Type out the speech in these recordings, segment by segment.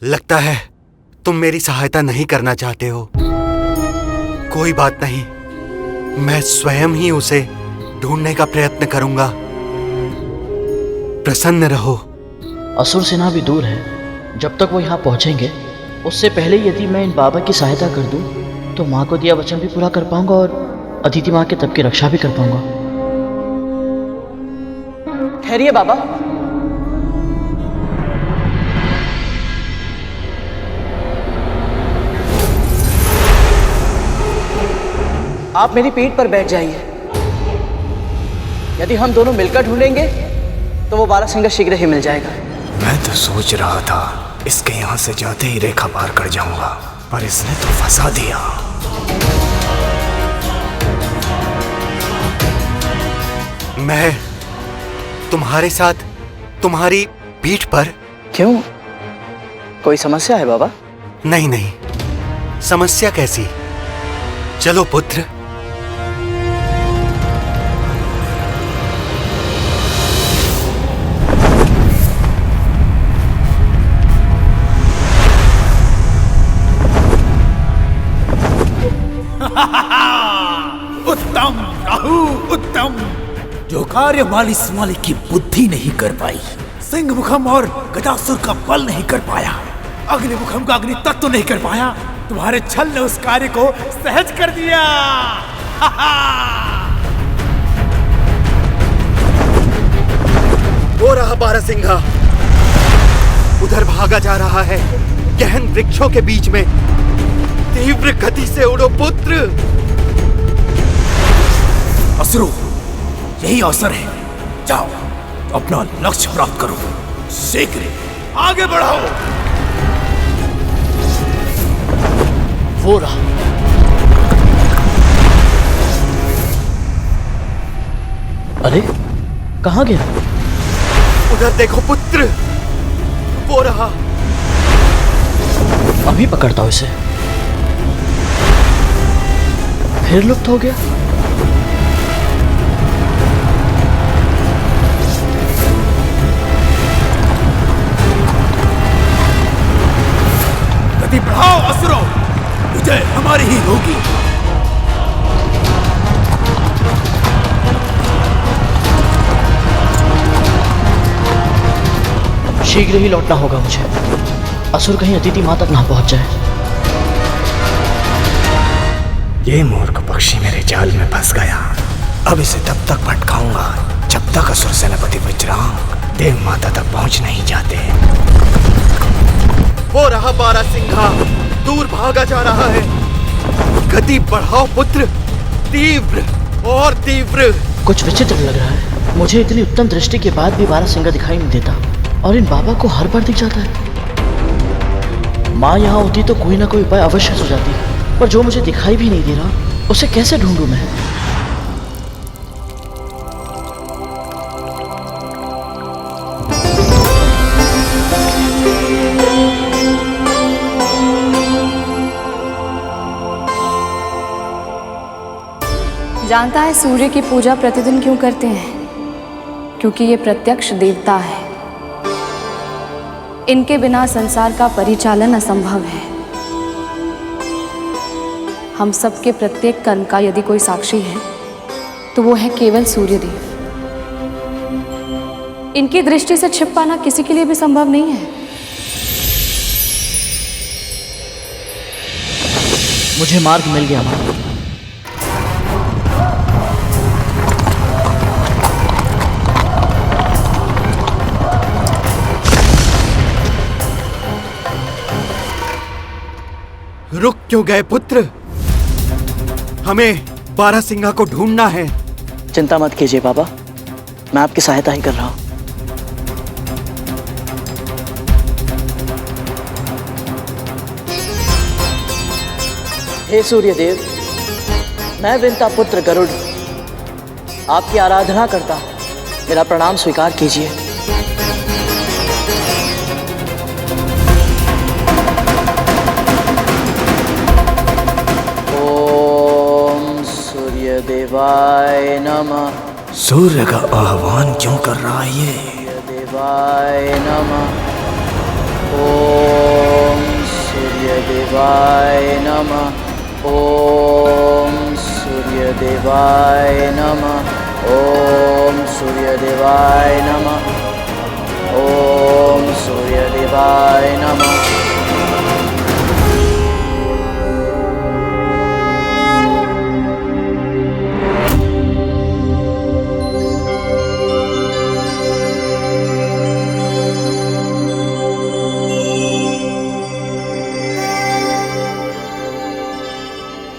लगता है तुम मेरी सहायता नहीं करना चाहते हो। कोई बात नहीं, मैं स्वयं ही उसे ढूंढने का प्रयत्न करूंगा। प्रसन्न रहो। असुर सेना भी दूर है। जब तक वो यहाँ पहुँचेंगे उससे पहले यदि मैं इन बाबा की सहायता कर दूँ तो माँ को दिया वचन भी पूरा कर पाऊंगा और अदिति माँ के तब की रक्षा भी कर पाऊंगा। ठहरिए बाबा। आप मेरी पीठ पर बैठ जाइए। यदि हम दोनों मिलकर ढूंढेंगे तो वो बारासिंगा शीघ्र ही मिल जाएगा। मैं तो सोच रहा था इसके यहाँ से जाते ही रेखा पार कर जाऊंगा, पर इसने तो फंसा दिया। मैं तुम्हारे साथ तुम्हारी पीठ पर। क्यों, कोई समस्या है बाबा? नहीं नहीं, समस्या कैसी। चलो पुत्र। उत्तम राहु, उत्तम। जो कार्य मालिस मालिक की बुद्धि नहीं कर पाई, सिंह मुखम और गदासुर का बल नहीं कर पाया, अग्नि मुखम का अग्नि तत्व नहीं कर पाया, तुम्हारे छल ने उस कार्य को सहज कर दिया। वो रहा बारासिंगा, उधर भागा जा रहा है गहन वृक्षों के बीच में। तीव्र गति से उड़ो पुत्र। असुरो, यही अवसर है, जाओ अपना लक्ष्य प्राप्त करो, शीघ्र आगे बढ़ाओ। वो रहा। अरे कहाँ गया? उधर देखो पुत्र, वो रहा। अभी पकड़ता हूं इसे। फिर लुप्त हो गया। गति बढ़ाओ असुरो, विजय हमारी ही होगी। शीघ्र ही लौटना होगा मुझे। असुर कहीं अदिति माँ तक ना पहुंच जाए। ये मूर्ख पक्षी मेरे जाल में फंस गया। अब इसे तब तक भटकाऊंगा जब तक असुर सेनापति वज्रांग देव माता तक पहुंच नहीं जाते। वो रहा बारासिंगा, दूर भागा जा रहा है। गति बढ़ाओ पुत्र, तीव्र और तीव्र। कुछ विचित्र लग रहा है। मुझे इतनी उत्तम दृष्टि के बाद भी बारासिंगा दिखाई नहीं देता और इन बाबा को हर बार दिख जाता है। माँ यहाँ होती तो कोई ना कोई उपाय अवश्य सुझाती, पर जो मुझे दिखाई भी नहीं दे रहा उसे कैसे ढूंढूं मैं? जानता है सूर्य की पूजा प्रतिदिन क्यों करते हैं? क्योंकि ये प्रत्यक्ष देवता है। इनके बिना संसार का परिचालन असंभव है। हम सबके प्रत्येक कर्म का यदि कोई साक्षी है तो वो है केवल सूर्यदेव। इनकी दृष्टि से छिप पाना किसी के लिए भी संभव नहीं है। मुझे मार्ग मिल गया माँ। रुक क्यों गए पुत्र? हमें बारासिंगा को ढूंढना है। चिंता मत कीजिए बाबा, मैं आपकी सहायता ही कर रहा हूं। हे सूर्यदेव, मैं विंता पुत्र गरुड़ आपकी आराधना करता हूं। मेरा प्रणाम स्वीकार कीजिए। देवाय नमः। सूर्य का आह्वान क्यों कर रहा है ये? देवाय नमः। ओम सूर्यदेवाय नमः। ओम सूर्यदेवाय नमः। ओम सूर्यदेवाय नमः। ओम सूर्यदेवाय नमः।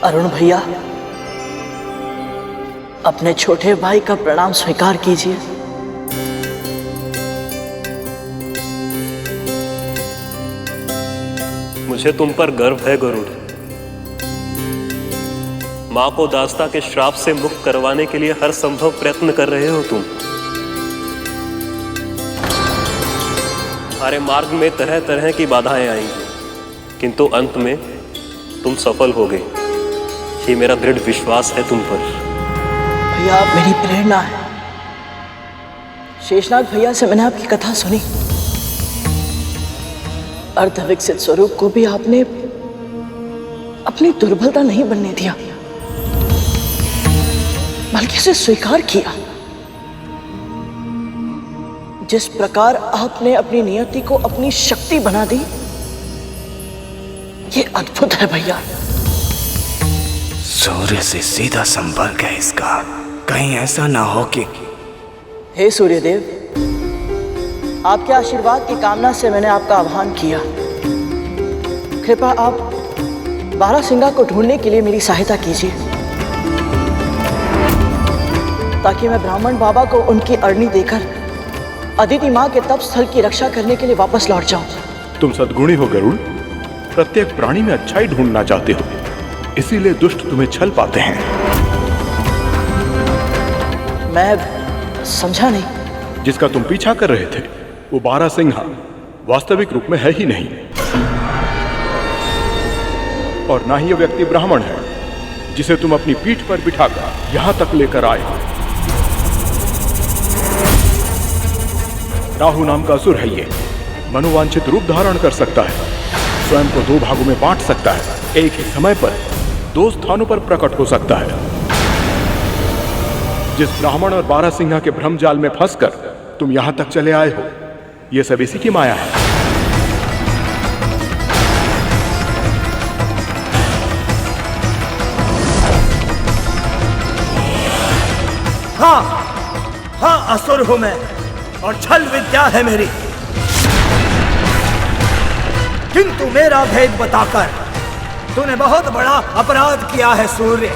अरुण भैया, अपने छोटे भाई का प्रणाम स्वीकार कीजिए। मुझे तुम पर गर्व है गरुड़। मां को दास्ता के श्राप से मुक्त करवाने के लिए हर संभव प्रयत्न कर रहे हो तुम। हमारे मार्ग में तरह तरह की बाधाएं आएंगी, किंतु अंत में तुम सफल होगे। ये मेरा दृढ़ विश्वास है तुम पर। भैया, आप मेरी प्रेरणा है। शेषनाग भैया से मैंने आपकी कथा सुनी। अर्धविकसित स्वरूप को भी आपने अपनी दुर्बलता नहीं बनने दिया, बल्कि उसे स्वीकार किया। जिस प्रकार आपने अपनी नियति को अपनी शक्ति बना दी, ये अद्भुत है भैया। सूर्य से सीधा संपर्क है इसका। कहीं ऐसा ना हो कि हे सूर्यदेव, आपके आशीर्वाद की कामना से मैंने आपका आह्वान किया। कृपया आप बारासिंगा को ढूंढने के लिए मेरी सहायता कीजिए, ताकि मैं ब्राह्मण बाबा को उनकी अरणी देकर अदिति माँ के तप स्थल की रक्षा करने के लिए वापस लौट जाऊं। तुम सद्गुणी हो गरुड़। प्रत्येक प्राणी में अच्छाई ढूंढना चाहते हो, इसीलिए दुष्ट तुम्हें छल पाते हैं। मैं समझा नहीं। जिसका तुम पीछा कर रहे थे वो बारासिंघा वास्तविक रूप में है ही नहीं, और ना ही ये व्यक्ति ब्राह्मण है जिसे तुम अपनी पीठ पर बिठाकर यहां तक लेकर आए हो। राहु नाम का असुर है ये। मनोवांछित रूप धारण कर सकता है, स्वयं को दो भागों में बांट सकता है, एक ही समय पर दो स्थानों पर प्रकट हो सकता है। जिस ब्राह्मण और बारासिंघा के भ्रम जाल में फंसकर तुम यहां तक चले आए हो, यह सब इसी की माया है। हाँ, असुर हूं मैं और छल विद्या है मेरी, किंतु मेरा भेद बताकर तूने बहुत बड़ा अपराध किया है सूर्य।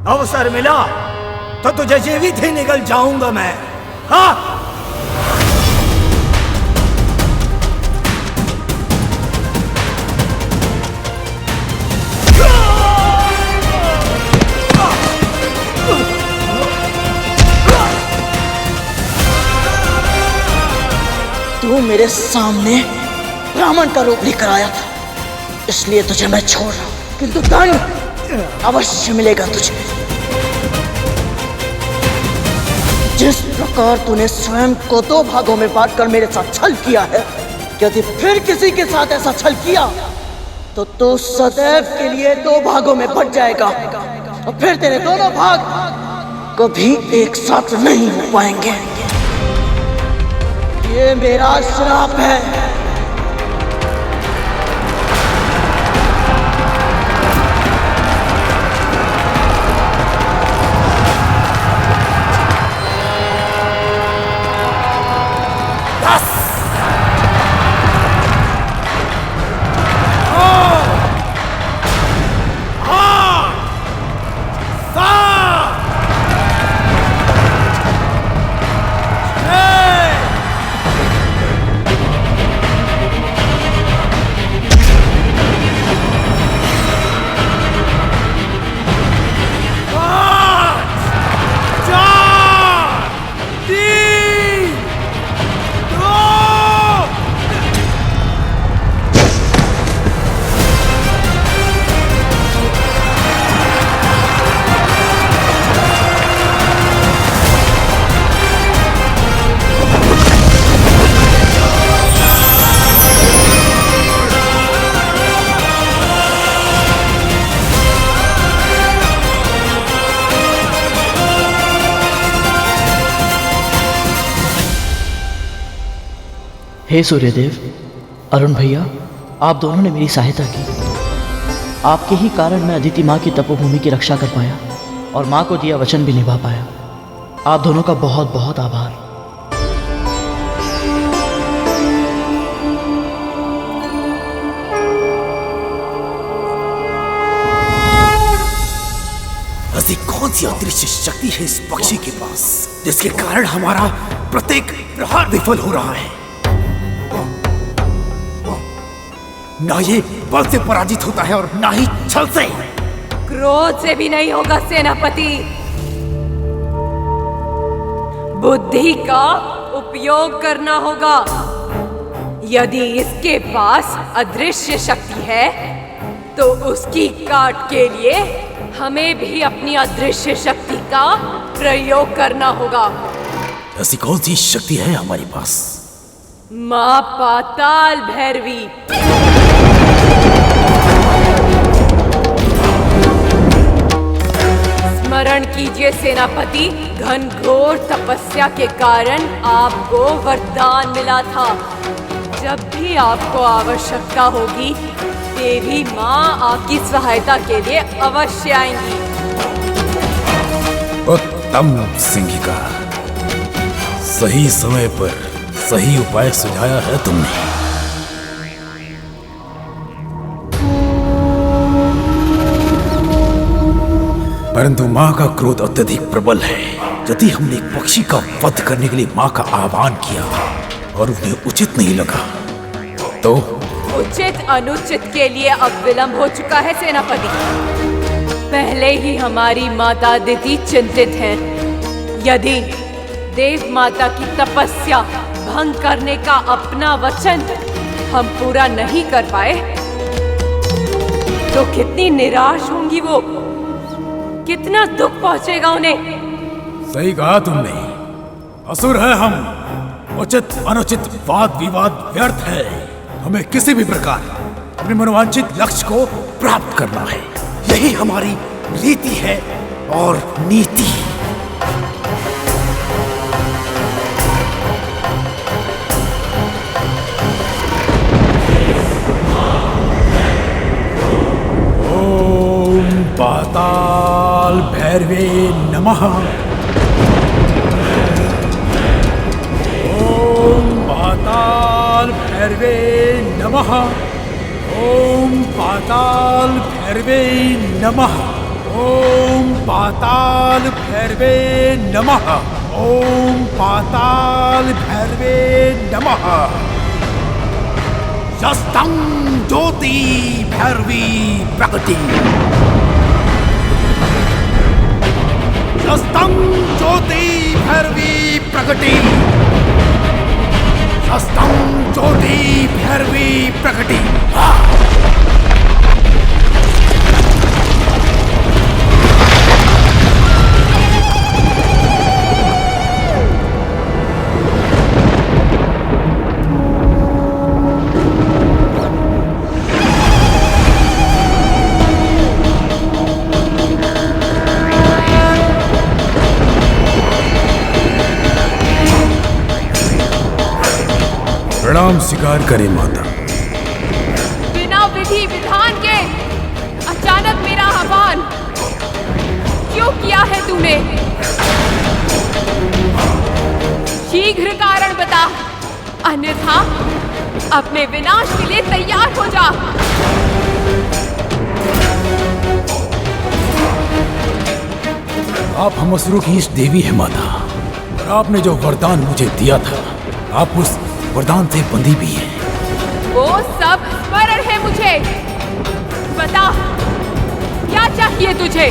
अवसर मिला तो तुझे जीवित ही निगल जाऊंगा मैं। हाँ, तू मेरे सामने ब्राह्मण का रूप लेकर आया था, इसलिए तुझे मैं छोड़ रहा हूं, किंतु दंड अवश्य मिलेगा तुझे। जिस प्रकार तूने स्वयं को दो भागों में बांटकर मेरे साथ छल किया है, यदि फिर किसी के साथ ऐसा छल किया तो तू सदैव के लिए दो भागों में बंट जाएगा, और फिर तेरे दोनों भाग कभी एक साथ नहीं हो पाएंगे। ये मेरा श्राप है। हे सूर्यदेव, अरुण भैया, आप दोनों ने मेरी सहायता की। आपके ही कारण मैं अदिति माँ की तपोभूमि की रक्षा कर पाया और माँ को दिया वचन भी निभा पाया। आप दोनों का बहुत बहुत आभार। ऐसी कौन सी अदृश्य शक्ति है इस पक्षी के पास जिसके कारण हमारा प्रत्येक प्रहार विफल हो रहा है? ना ये बल से पराजित होता है और ना ही छल से। क्रोध से भी नहीं होगा सेनापति, बुद्धि का उपयोग करना होगा। यदि इसके पास अदृश्य शक्ति है तो उसकी काट के लिए हमें भी अपनी अदृश्य शक्ति का प्रयोग करना होगा। ऐसी कौन सी शक्ति है हमारे पास? मां पाताल भैरवी। स्मरण कीजिए सेनापति, घनघोर तपस्या के कारण आपको वरदान मिला था। जब भी आपको आवश्यकता होगी, देवी माँ आपकी सहायता के लिए अवश्य आएंगी। उत्तम सिंहिका, सही समय पर सही उपाय सुझाया है तुमने। परंतु माँ का क्रोध अत्यधिक प्रबल है। यदि हमने एक पक्षी का वध करने के लिए माँ का आह्वान किया और उन्हें उचित नहीं लगा तो उचित अनुचित के लिए अब विलंब हो चुका है सेनापति। पहले ही हमारी माता अदिति चिंतित हैं। यदि देव माता की तपस्या भंग करने का अपना वचन हम पूरा नहीं कर पाए तो कितनी निराश होंगी वो, कितना दुख पहुंचेगा उन्हें। सही कहा तुमने, असुर है हम। उचित अनुचित वाद विवाद व्यर्थ है। हमें किसी भी प्रकार अपने मनोवांछित लक्ष्य को प्राप्त करना है। यही हमारी रीति है और नीति। ओम पाताल भैरवे नमः। ओम पाताल भैरवे नमः। ओम पाताल भैरवे नमः। ओम पाताल भैरवे नमः। ओम पाताल भैरवे नमः। शस्तं ज्योति भैरवी प्रकटी। शस्तं ज्योति भैरवी प्रकटी। शस्तं ज्योति भैरवी प्रकटी। प्रणाम स्वीकार करें माता। बिना विधि विधान के अचानक मेरा आह्वान क्यों किया है तूने? शीघ्र कारण बता, अन्यथा अपने विनाश के लिए तैयार हो जा। आप हम असुरों की इष्ट देवी है माता, और आपने जो वरदान मुझे दिया था, आप उस वरदान से बंधी भी है। वो सब स्मरण है मुझे। बता, क्या चाहिए तुझे?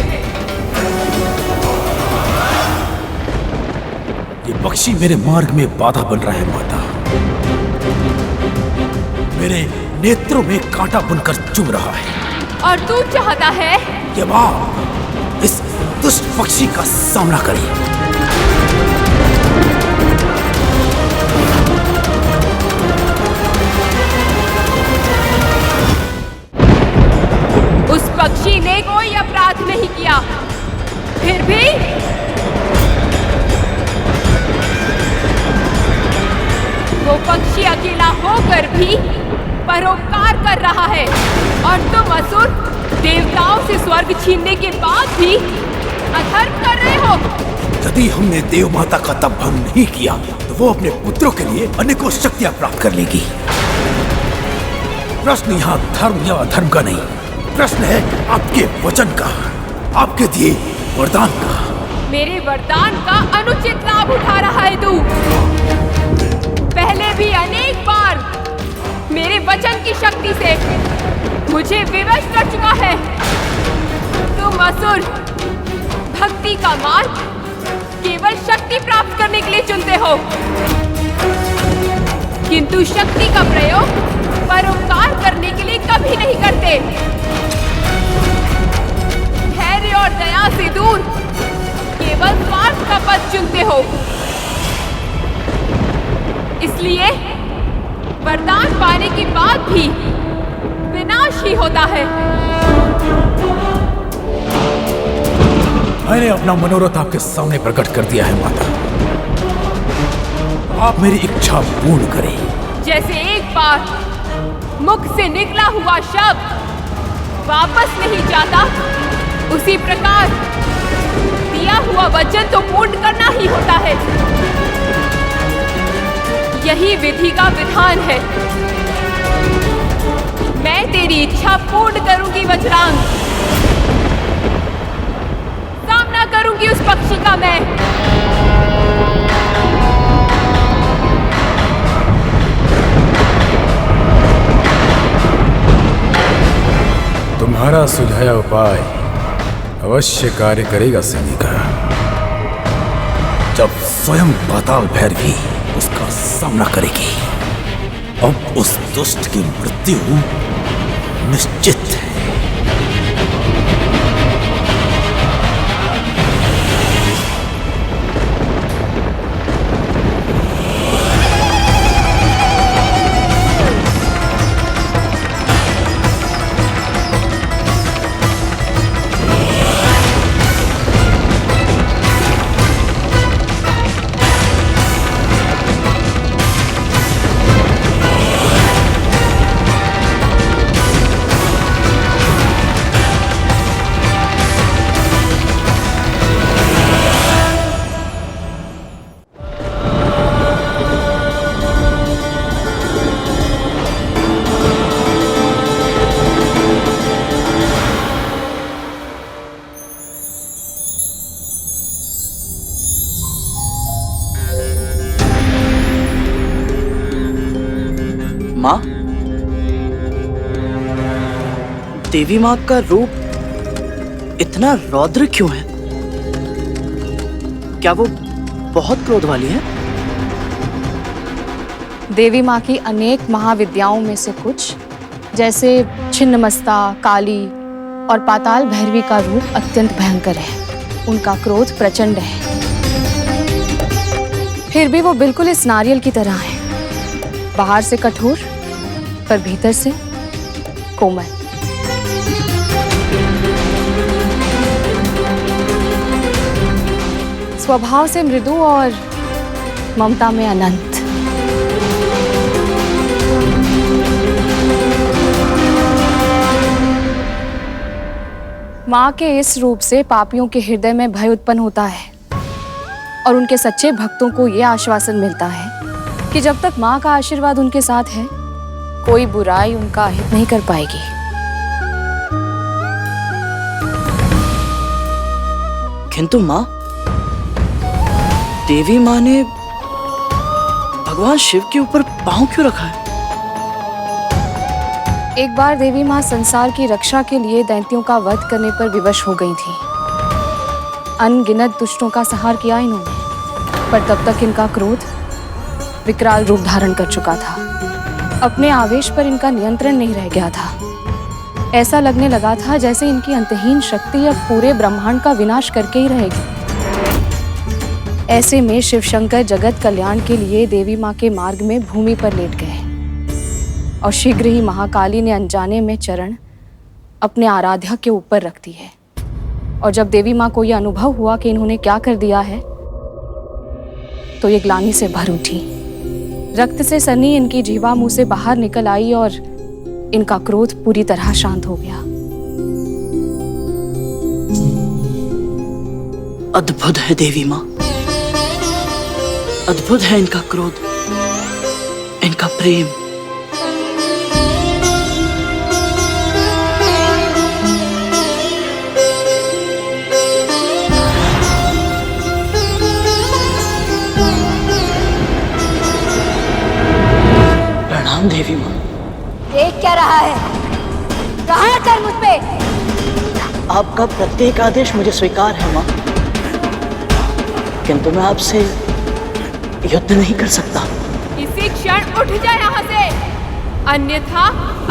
ये पक्षी मेरे मार्ग में बाधा बन रहा है माता। मेरे नेत्रों में कांटा बनकर चुभ रहा है। और तू चाहता है कि माँ इस दुष्ट पक्षी का सामना करे। उस पक्षी ने कोई अपराध नहीं किया, फिर भी वो पक्षी अकेला होकर भी परोपकार कर रहा है, और तुम असुर देवताओं से स्वर्ग छीनने के बाद भी अधर्म कर रहे हो। यदि हमने देव माता का तप भंग नहीं किया तो वो अपने पुत्रों के लिए अनेकों शक्तियां प्राप्त कर लेगी। प्रश्न यहाँ धर्म या अधर्म का नहीं, प्रश्न है आपके वचन का, आपके दिए वरदान का। मेरे वरदान का अनुचित लाभ उठा रहा है तू। पहले भी अनेक बार मेरे वचन की शक्ति से मुझे विवश कर चुका है। तुम असुर भक्ति का मार्ग केवल शक्ति प्राप्त करने के लिए चुनते हो, किंतु शक्ति का प्रयोग परोपकार करने के लिए कभी नहीं करते। धैर्य और दया से दूर केवल स्वार्थ का पथ चुनते हो। इसलिए वरदान पाने के बाद भी विनाश ही होता है। मैंने अपना मनोरथ आपके सामने प्रकट कर दिया है माता, आप मेरी इच्छा पूर्ण करें। जैसे एक बार मुख से निकला हुआ शब्द वापस नहीं जाता, उसी प्रकार दिया हुआ वचन तो पूर्ण करना ही होता है। यही विधि का विधान है। मैं तेरी इच्छा पूर्ण करूंगी वज्रांग, सामना करूंगी उस पक्षी का मैं। तुम्हारा सुझाया उपाय अवश्य कार्य करेगा सैनिका। जब स्वयं पाताल भैरवी उसका सामना करेगी, अब उस दुष्ट की मृत्यु निश्चित है। माँ, देवी माँ का रूप इतना रौद्र क्यों है? क्या वो बहुत क्रोध वाली है? देवी माँ की अनेक महाविद्याओं में से कुछ, जैसे छिन्नमस्ता, काली और पाताल भैरवी का रूप अत्यंत भयंकर है। उनका क्रोध प्रचंड है। फिर भी वो बिल्कुल इस नारियल की तरह है, बाहर से कठोर पर भीतर से कोमल। स्वभाव से मृदु और ममता में अनंत। माँ के इस रूप से पापियों के हृदय में भय उत्पन्न होता है और उनके सच्चे भक्तों को यह आश्वासन मिलता है कि जब तक माँ का आशीर्वाद उनके साथ है, कोई बुराई उनका अहित नहीं कर पाएगी। किंतु माँ, देवी माँ ने भगवान शिव के ऊपर पांव क्यों रखा है? एक बार देवी माँ संसार की रक्षा के लिए दैत्यों का वध करने पर विवश हो गई थी। अनगिनत दुष्टों का संहार किया इन्होंने, पर तब तक इनका क्रोध विकराल रूप धारण कर चुका था। अपने आवेश पर इनका नियंत्रण नहीं रह गया था। ऐसा लगने लगा था जैसे इनकी अंतहीन शक्ति अब पूरे ब्रह्मांड का विनाश करके ही रहेगी। ऐसे में शिव शंकर जगत कल्याण के लिए देवी माँ के मार्ग में भूमि पर लेट गए और शीघ्र ही महाकाली ने अनजाने में चरण अपने आराध्या के ऊपर रख दी है। और जब देवी माँ को यह अनुभव हुआ कि इन्होंने क्या कर दिया है, तो ये ग्लानि से भर उठी, रक्त से सनी इनकी जीवा मुंह से बाहर निकल आई और इनका क्रोध पूरी तरह शांत हो गया। अद्भुत है देवी माँ, अद्भुत है इनका क्रोध, इनका प्रेम। प्रणाम देवी माँ। देख क्या रहा है? कहाँ कर मुझ पे? आपका प्रत्येक आदेश मुझे स्वीकार है माँ, किंतु मैं आपसे युद्ध नहीं कर सकता। इसी क्षण उठ जा यहाँ से, अन्यथा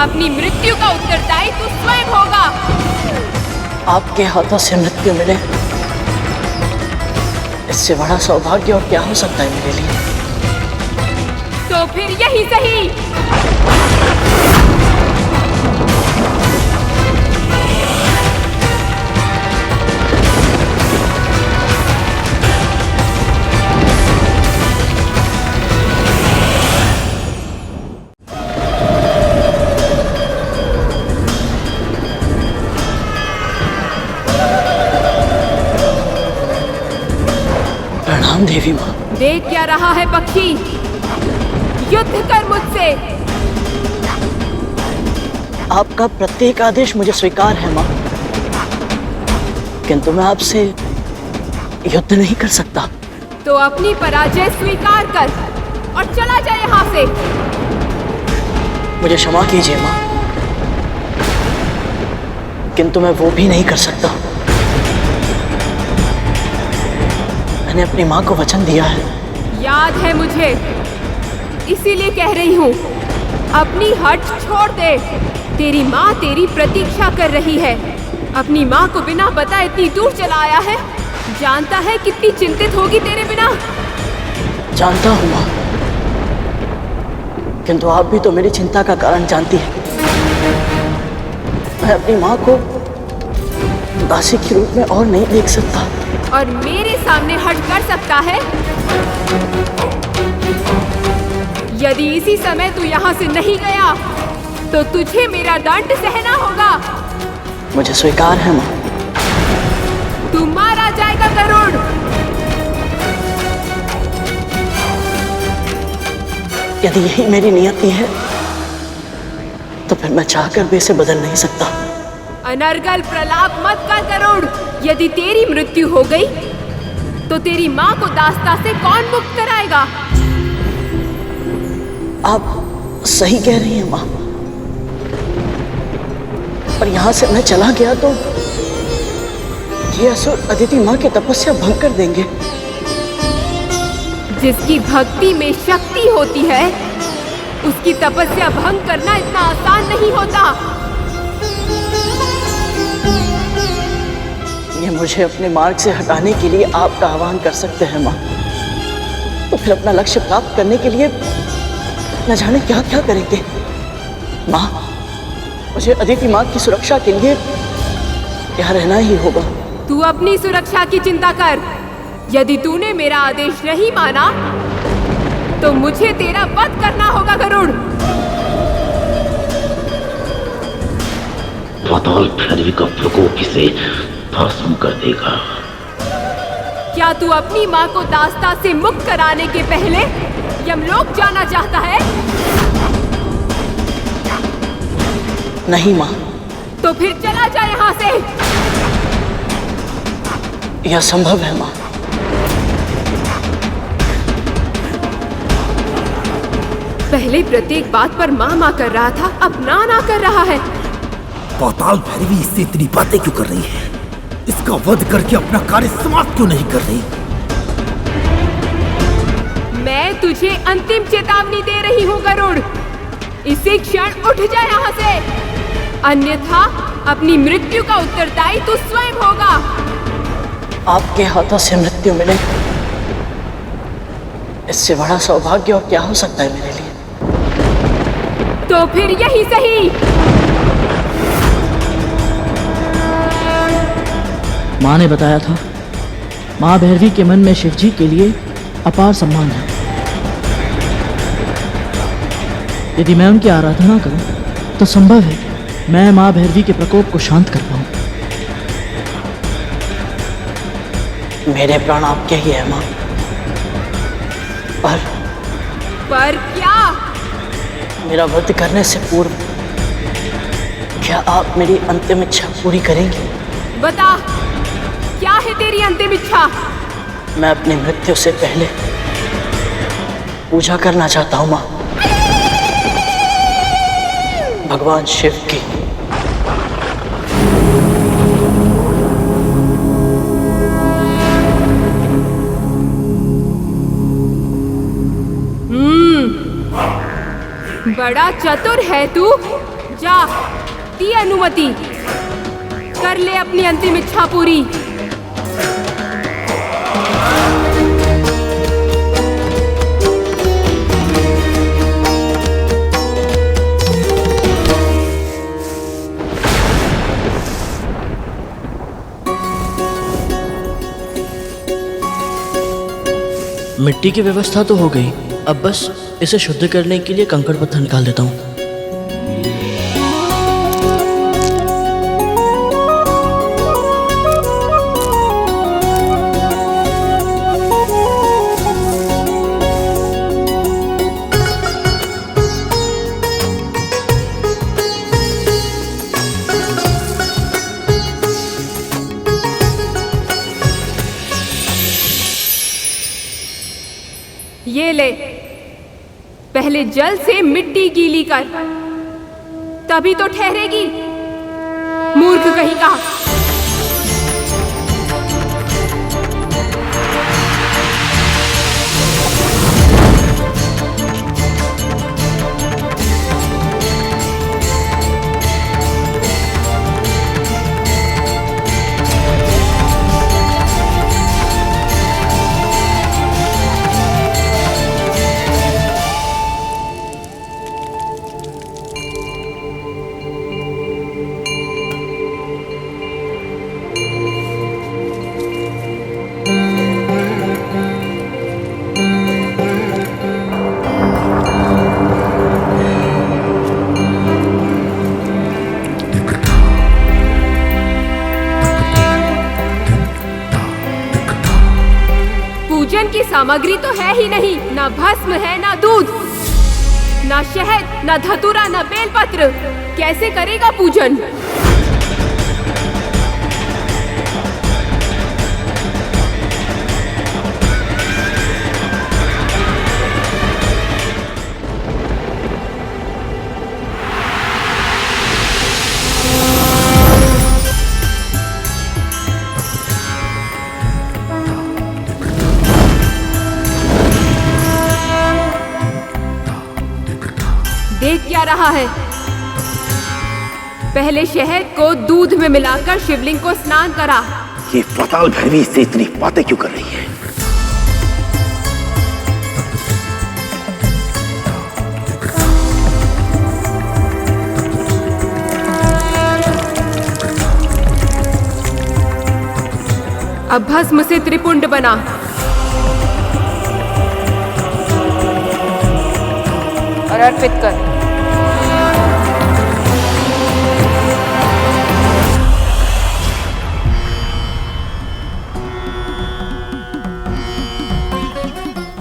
अपनी मृत्यु का उत्तरदायी तू स्वयं होगा। आपके हाथों से मृत्यु मिले, इससे बड़ा सौभाग्य और क्या हो सकता है मेरे लिए। तो फिर यही सही। प्रणाम देवी माँ। देख क्या रहा है पक्षी, युद्ध कर मुझसे। आपका प्रत्येक आदेश मुझे स्वीकार है माँ, किंतु मैं आपसे युद्ध नहीं कर सकता। तो अपनी पराजय स्वीकार कर और चला जा यहाँ से। मुझे क्षमा कीजिए माँ, किंतु मैं वो भी नहीं कर सकता। मैंने अपनी माँ को वचन दिया है। याद है मुझे, इसीलिए कह रही हूँ, अपनी हट छोड़ दे। तेरी माँ तेरी प्रतीक्षा कर रही है। अपनी माँ को बिना बताए इतनी दूर चला आया है। जानता है कितनी चिंतित होगी तेरे बिना। जानता हूँ माँ, किंतु आप भी तो मेरी चिंता का कारण जानती है। मैं अपनी माँ को दासी के रूप में और नहीं देख सकता। और मेरे सामने हट कर सकता है? यदि इसी समय तू यहाँ से नहीं गया तो तुझे मेरा दंड सहना होगा। मुझे स्वीकार है माँ। तू मारा जाएगा गरुड़। यदि यही मेरी नियति है तो फिर मैं चाहकर भी इसे बदल नहीं सकता। अनर्गल प्रलाप मत कर गरुड़। यदि तेरी मृत्यु हो गई तो तेरी माँ को दास्ता से कौन मुक्त कराएगा? आप सही कह रही हैं माँ, पर यहाँ से मैं चला गया तो ये असुर अदिति माँ की तपस्या भंग कर देंगे। जिसकी भक्ति में शक्ति होती है उसकी तपस्या भंग करना इतना आसान नहीं होता। ये मुझे अपने मार्ग से हटाने के लिए आपका आह्वान कर सकते हैं माँ, तो फिर अपना लक्ष्य प्राप्त करने के लिए न जाने क्या क्या करेंगे। माँ, मुझे अदिति माँ की सुरक्षा के लिए यहाँ रहना ही होगा। तू अपनी सुरक्षा की चिंता कर। यदि तूने मेरा आदेश नहीं माना तो मुझे तेरा वध करना होगा गरुड़। पाताल भैरवी का प्रकोप इसे भस्म कर देगा। क्या तू अपनी माँ को दास्ता से मुक्त कराने के पहले यमलोक जाना चाहता है? नहीं माँ। तो फिर चला जा यहाँ से। यह संभव है माँ। पहले प्रत्येक बात पर माँ माँ कर रहा था, अब ना ना कर रहा है। पाताल भैरवी इससे इतनी बातें क्यों कर रही है? इसका वध करके अपना कार्य समाप्त क्यों नहीं कर रही? मैं तुझे अंतिम चेतावनी दे रही हूँ गरुड़। इसी क्षण उठ जा यहाँ से, अन्यथा अपनी मृत्यु का उत्तरदायी तू स्वयं होगा। आपके हाथों से मृत्यु मिले, इससे बड़ा सौभाग्य और क्या हो सकता है मेरे लिए। तो फिर यही सही। माँ ने बताया था, माँ भैरवी के मन में शिवजी के लिए अपार सम्मान है। यदि मैं उनकी आराधना करूं तो संभव है मैं माँ भैरवी के प्रकोप को शांत कर पाऊं। मेरे प्राण आपके ही है माँ, पर क्या? मेरा वध करने से पूर्व क्या आप मेरी अंतिम इच्छा पूरी करेंगी? बता, क्या है तेरी अंतिम इच्छा? मैं अपनी मृत्यु से पहले पूजा करना चाहता हूँ माँ, भगवान शिव की। बड़ा चतुर है तू। जा, दी अनुमति, कर ले अपनी अंतिम इच्छा पूरी। मिट्टी की व्यवस्था तो हो गई, अब बस इसे शुद्ध करने के लिए कंकड़ पत्थर निकाल देता हूँ। ये ले, पहले जल से मिट्टी गीली कर, तभी तो ठहरेगी। मूर्ख कहीं का। पूजन की सामग्री तो है ही नहीं, ना भस्म है, ना दूध, ना शहद, ना धतूरा, ना बेलपत्र। कैसे करेगा पूजन? देख क्या रहा है? पहले शहद को दूध में मिलाकर शिवलिंग को स्नान करा। ये पाताल भैरवी से इतनी बातें क्यों कर रही है? अब भस्म से त्रिपुंड बना। और अर्पित कर।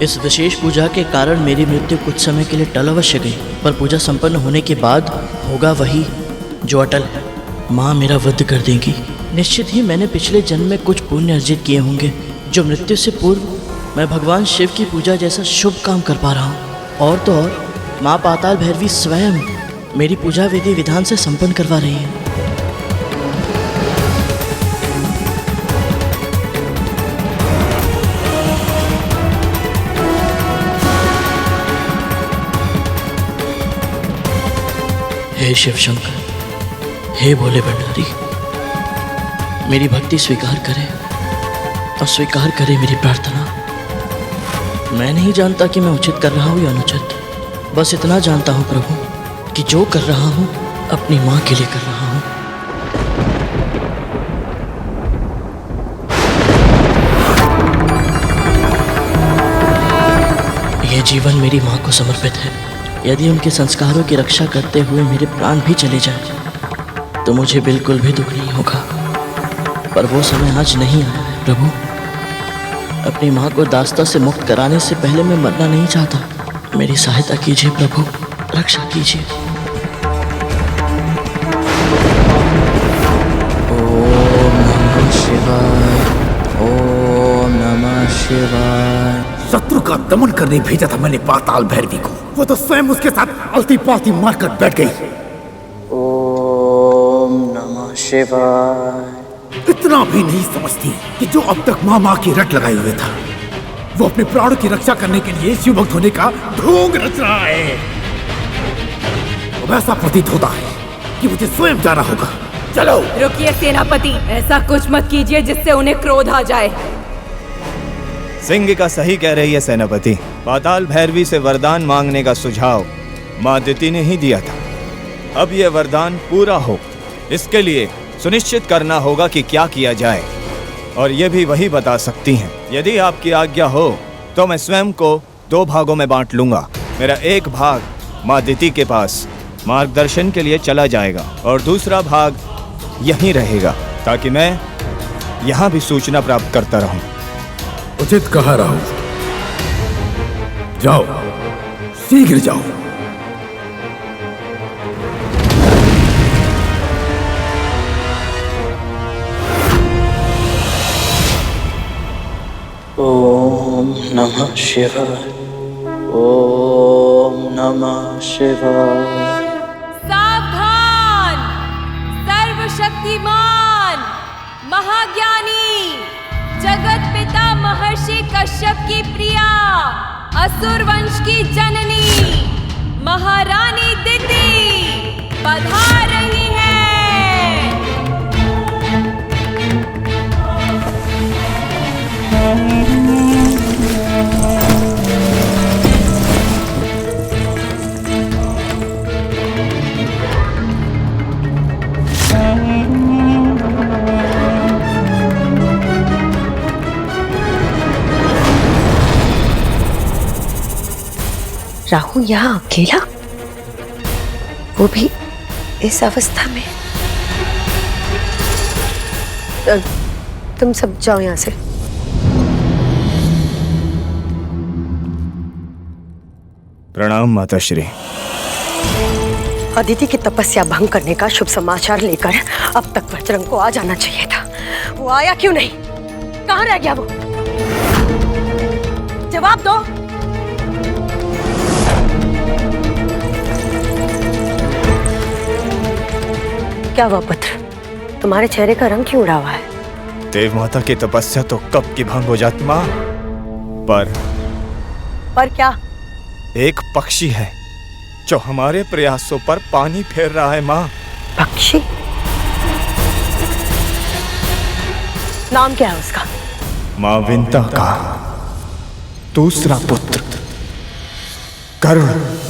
इस विशेष पूजा के कारण मेरी मृत्यु कुछ समय के लिए टल अवश्य गई, पर पूजा संपन्न होने के बाद होगा वही जो अटल है। माँ मेरा वध कर देंगी। निश्चित ही मैंने पिछले जन्म में कुछ पुण्य अर्जित किए होंगे, जो मृत्यु से पूर्व मैं भगवान शिव की पूजा जैसा शुभ काम कर पा रहा हूँ। और तो और माँ पाताल भैरवी स्वयं मेरी पूजा विधि विधान से संपन्न करवा रही है। हे शिव शंकर, हे भोले भंडारी, मेरी भक्ति स्वीकार करें और स्वीकार करें मेरी प्रार्थना। मैं नहीं जानता कि मैं उचित कर रहा हूँ या अनुचित, बस इतना जानता हूँ प्रभु कि जो कर रहा हूँ अपनी माँ के लिए कर रहा हूँ। ये जीवन मेरी माँ को समर्पित है। यदि उनके संस्कारों की रक्षा करते हुए मेरे प्राण भी चले जाए तो मुझे बिल्कुल भी दुख नहीं होगा। पर वो समय आज नहीं आया है प्रभु। अपनी माँ को दास्ता से मुक्त कराने से पहले मैं मरना नहीं चाहता। मेरी सहायता कीजिए प्रभु, रक्षा कीजिए। ओम नमः शिवाय, ओम नमः शिवाय। शत्रु का दमन करने भेजा था मैंने पाताल भैरवी को, वो तो स्वयं उसके साथ अलती पाती मारकर बैठ गई। ओम नमः शिवाय। इतना भी नहीं समझती कि जो अब तक माँ की रट लगाए हुए था, वो अपने प्राणों की रक्षा करने के लिए शिव भक्त होने का ढोंग रच रहा है। अब ऐसा प्रतीत होता है कि मुझे स्वयं जाना होगा। चलो। रुकिए सेनापति, ऐसा कुछ मत कीजिए जिससे उन्हें क्रोध आ जाए। सिंह का सही कह रही है सेनापति। पाताल भैरवी से वरदान मांगने का सुझाव माँ दिति ने ही दिया था। अब यह वरदान पूरा हो, इसके लिए सुनिश्चित करना होगा कि क्या किया जाए, और ये भी वही बता सकती हैं। यदि आपकी आज्ञा हो तो मैं स्वयं को 2 भागों में बांट लूंगा। मेरा एक भाग माँ दिति के पास मार्गदर्शन के लिए चला जाएगा और दूसरा भाग यहीं रहेगा, ताकि मैं यहाँ भी सूचना प्राप्त करता रहूं। उचित कहा राहुल, जाओ, शीघ्र जाओ। ओम नमः शिवाय, ओम नमः शिवाय। सावधान! सर्वशक्तिमान, महाज्ञानी, जगत पिता महर्षि कश्यप की प्रिया, असुर वंश की जननी, महारानी दिति पधार रही है। राहुल यहाँ अकेला, वो भी इस अवस्था में। तुम सब जाओ यहाँ से। प्रणाम माताश्री। अदिति की तपस्या भंग करने का शुभ समाचार लेकर अब तक बजरंग को आ जाना चाहिए था। वो आया क्यों नहीं? कहाँ रह गया वो? जवाब दो। क्या हुआ पुत्र? तुम्हारे चेहरे का रंग क्यों उड़ा हुआ है? देव माता की तपस्या तो कब की भंग हो जाती माँ, पर क्या? एक पक्षी है जो हमारे प्रयासों पर पानी फेर रहा है माँ। पक्षी? नाम क्या है उसका? माँ विंता का दूसरा पुत्र गरुड़।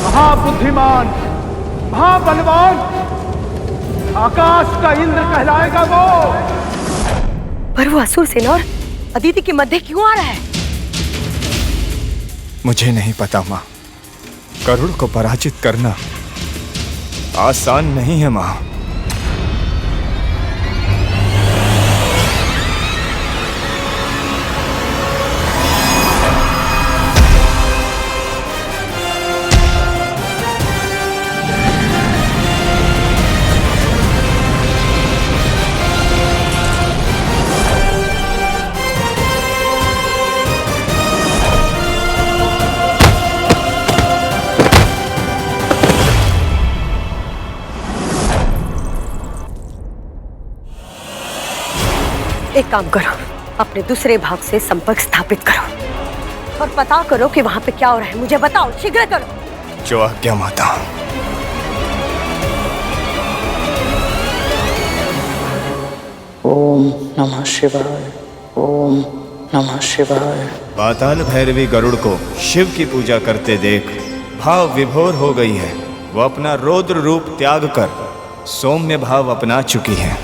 महाबुद्धिमान, महाबलवान, आकाश का इंद्र कहलाएगा वो। पर वो असुर सेना और अदिति के मध्य क्यों आ रहा है? मुझे नहीं पता माँ। गरुड़ को पराजित करना आसान नहीं है माँ। एक काम करो, अपने दूसरे भाग से संपर्क स्थापित करो और पता करो कि वहां पे क्या हो रहा है। मुझे बताओ, शीघ्र करो। जो आज्ञा माता। ओम नमः शिवाय, ओम नमः शिवाय। पाताल भैरवी गरुड़ को शिव की पूजा करते देख भाव विभोर हो गई है। वो अपना रौद्र रूप त्याग कर सौम्य भाव अपना चुकी है,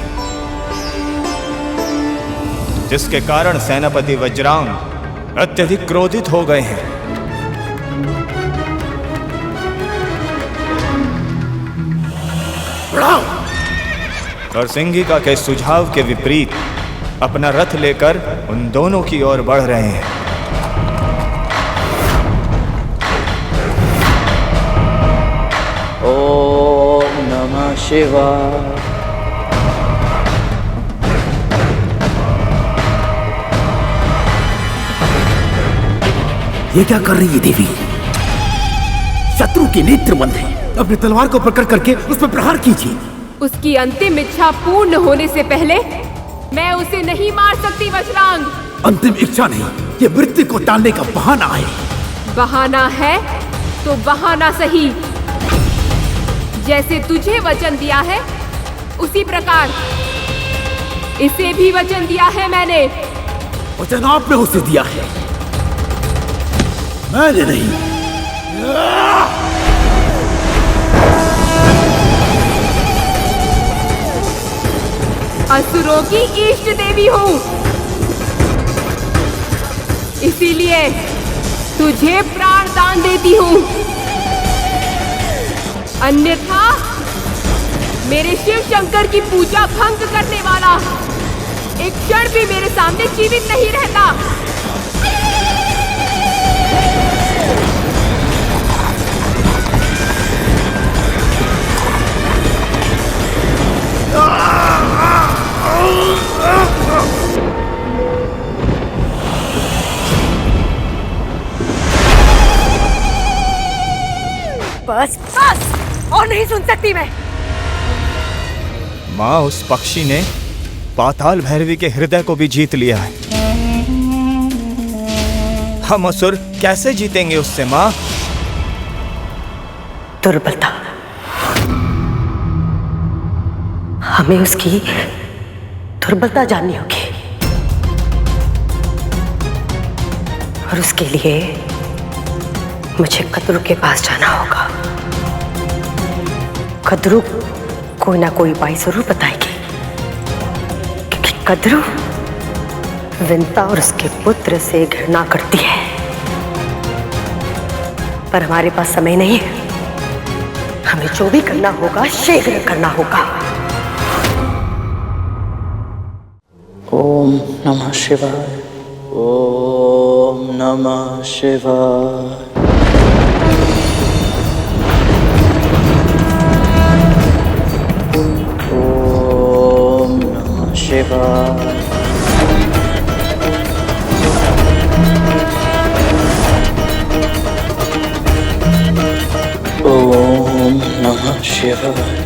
जिसके कारण सेनापति वज्रांग अत्यधिक क्रोधित हो गए हैं। और सिंगिका के सुझाव के विपरीत अपना रथ लेकर उन दोनों की ओर बढ़ रहे हैं। ओम नमः शिवाय। ये क्या कर रही है देवी? शत्रु के नेत्र बंद है। अपनी तलवार को प्रकट करके उस पर प्रहार कीजिए। उसकी अंतिम इच्छा पूर्ण होने से पहले मैं उसे नहीं मार सकती वज्रांग। अंतिम इच्छा नहीं, ये मृत्यु को टालने का बहाना है। बहाना है तो बहाना सही। जैसे तुझे वचन दिया है उसी प्रकार इसे भी वचन दिया है मैंने। वचन आपने उसे दिया है, मैंने नहीं। असुरों की इष्ट देवी हूँ, इसीलिए तुझे प्राण दान देती हूँ। अन्यथा मेरे शिव शंकर की पूजा भंग करने वाला एक क्षण भी मेरे सामने जीवित नहीं रहता। बस बस, और नहीं सुन सकती मैं। माँ, उस पक्षी ने पाताल भैरवी के हृदय को भी जीत लिया है। हम असुर कैसे जीतेंगे उससे माँ? दुर्बलता, हमें उसकी दुर्बलता जाननी होगी और उसके लिए मुझे कद्रू के पास जाना होगा। कद्रू कोई ना कोई उपाय जरूर बताएगी, क्योंकि कद्रू विंता और उसके पुत्र से घृणा करती है। पर हमारे पास समय नहीं है, हमें जो भी करना होगा शीघ्र करना होगा। ओम नमः शिवाय। ओम नमः शिवाय। ओम नमः शिवाय। ओम नमः शिवाय।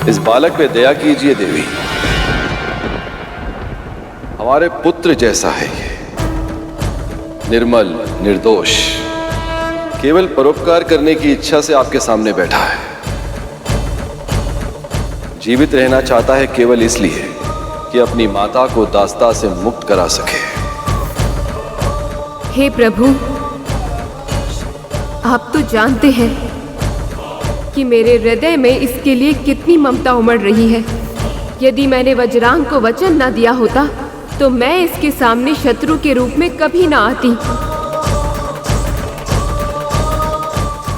इस बालक पे दया कीजिए देवी, हमारे पुत्र जैसा है ये, निर्मल निर्दोष, केवल परोपकार करने की इच्छा से आपके सामने बैठा है। जीवित रहना चाहता है केवल इसलिए कि अपनी माता को दास्ता से मुक्त करा सके। हे प्रभु, आप तो जानते हैं कि मेरे हृदय में इसके लिए कितनी ममता उमड़ रही है। यदि मैंने वज्रांग को वचन न दिया होता तो मैं इसके सामने शत्रु के रूप में कभी ना आती।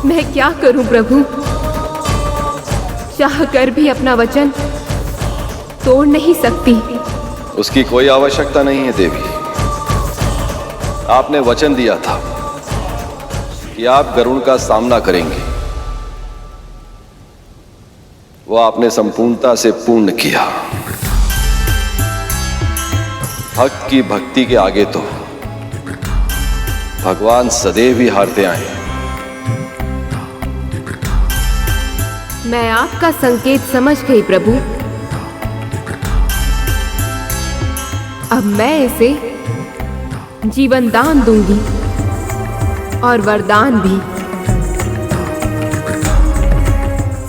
मैं क्या करूं प्रभु, चाहकर भी अपना वचन तोड़ नहीं सकती। उसकी कोई आवश्यकता नहीं है देवी। आपने वचन दिया था कि आप गरुड़ का सामना करेंगे, वो आपने संपूर्णता से पूर्ण किया। भक्त की भक्ति के आगे तो भगवान सदैव ही हारते आए। मैं आपका संकेत समझ गई प्रभु। अब मैं इसे जीवन दान दूंगी और वरदान भी।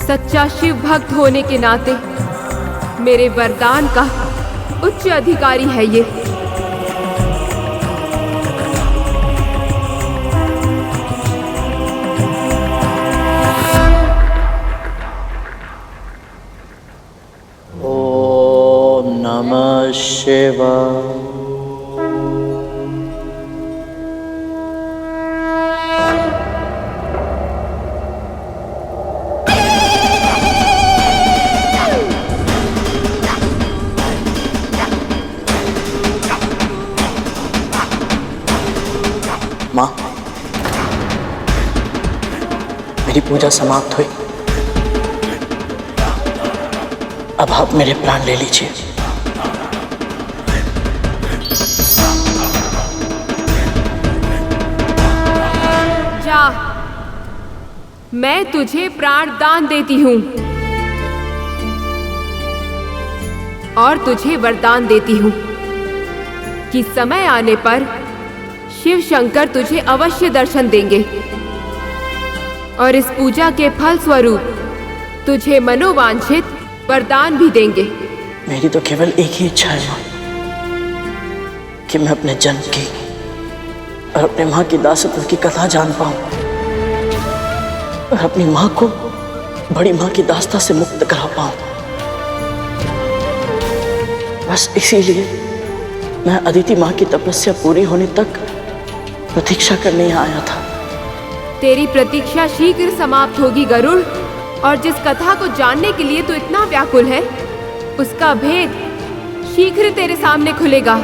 सच्चा शिव भक्त होने के नाते मेरे वरदान का उच्च अधिकारी है ये। ओम नमः शिवाय। माँ, मेरी पूजा समाप्त हुई। अब आप मेरे प्राण ले लीजिए। जा, मैं तुझे प्राण दान देती हूँ और तुझे वरदान देती हूँ कि समय आने पर शिव शंकर तुझे अवश्य दर्शन देंगे और इस पूजा के फल स्वरूप तुझे मनोवांछित वरदान भी देंगे। मेरी तो केवल एक ही इच्छा है माँ, कि मैं अपने जन्म की और अपने माँ की दासत्व की कथा जान पाऊं और अपनी माँ को बड़ी माँ की दास्ता से मुक्त करा पाऊं। बस इसीलिए मैं अदिति माँ की तपस्या पूरी होने तक प्रतीक्षा करने यहाँ आया था। तेरी प्रतीक्षा शीघ्र समाप्त होगी गरुड़, और जिस कथा को जानने के लिए तू इतना व्याकुल है उसका भेद शीघ्र तेरे सामने खुलेगा।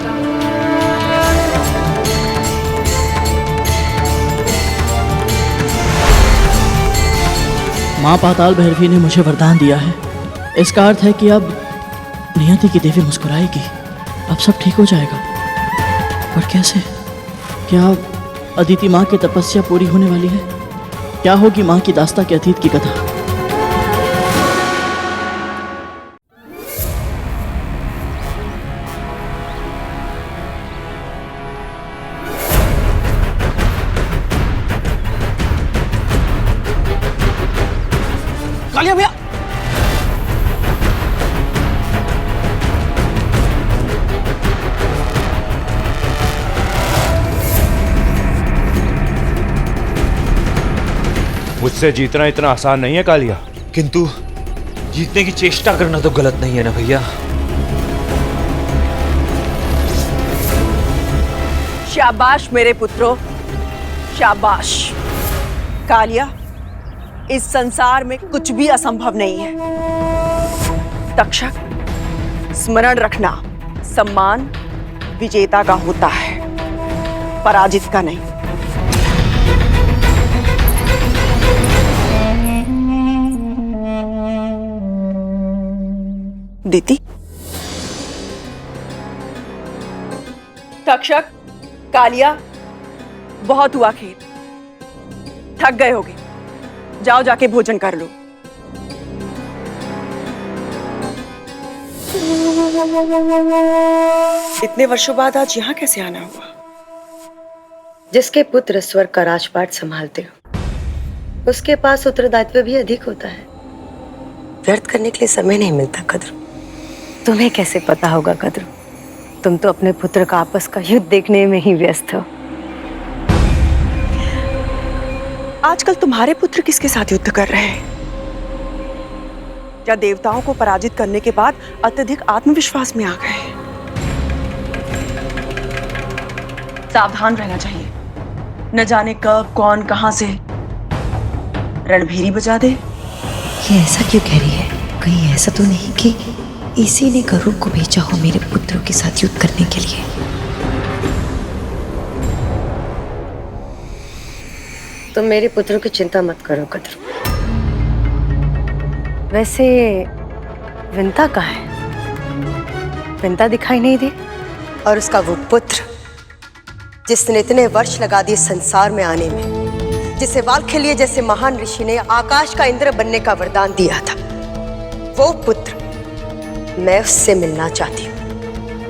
माँ पाताल भैरवी ने मुझे वरदान दिया है। इसका अर्थ है कि अब नियति की देवी मुस्कुराएगी, अब सब ठीक हो जाएगा। पर कैसे? क्या अदिति माँ की तपस्या पूरी होने वाली है? क्या होगी माँ की दास्ता के अतीत की कथा? कालिया भैया, मुझसे जीतना इतना आसान नहीं है कालिया। किंतु जीतने की चेष्टा करना तो गलत नहीं है ना भैया। शाबाश मेरे पुत्रों, शाबाश। कालिया, इस संसार में कुछ भी असंभव नहीं है। तक्षक, स्मरण रखना, सम्मान विजेता का होता है, पराजित का नहीं। दीदी, तक्षक, कालिया, बहुत हुआ खेल, थक गए होगे, जाओ जाके भोजन कर लो। इतने वर्षों बाद आज यहाँ कैसे आना हुआ? जिसके पुत्र स्वर्ग का राजपाट संभालते हो उसके पास उत्तरदायित्व भी अधिक होता है। व्यर्थ करने के लिए समय नहीं मिलता कद्रू। तुम्हें कैसे पता होगा कद्रू? तुम तो अपने पुत्र का आपस का युद्ध देखने में ही व्यस्त हो। आजकल तुम्हारे पुत्र किसके साथ युद्ध कर रहे हैं? क्या देवताओं को पराजित करने के बाद अत्यधिक आत्मविश्वास में आ गए? सावधान रहना चाहिए, न जाने कब कौन कहां से रणभेरी बजा दे। ये ऐसा क्यों कह रही है? कहीं ऐसा तो नहीं कि इसी ने गरुड़ को भेजा हो मेरे पुत्रों के साथ युद्ध करने के लिए? तुम मेरे पुत्रों की चिंता मत करो कद्रू। वैसे विंता कहाँ है? विंता दिखाई नहीं दे। और उसका वो पुत्र जिसने इतने वर्ष लगा दिए संसार में आने में, जिसे वाल्खिल्य जैसे महान ऋषि ने आकाश का इंद्र बनने का वरदान दिया था, वो पुत्र मैं उससे मिलना चाहती हूँ।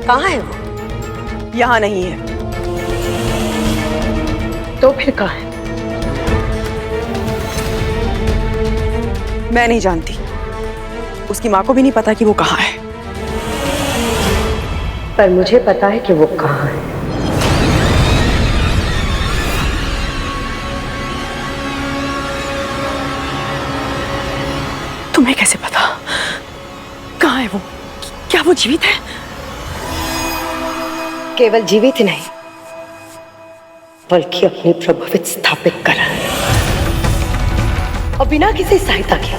कहाँ है वो? यहाँ नहीं है। तो फिर कहाँ है? मैं नहीं जानती, उसकी माँ को भी नहीं पता कि वो कहाँ है। पर मुझे पता है कि वो कहाँ है। तुम्हें कैसे पता? कहाँ है वो? क्या वो जीवित है? केवल जीवित ही नहीं, बल्कि अपनी प्रभुत्व स्थापित करा है और बिना किसी सहायता के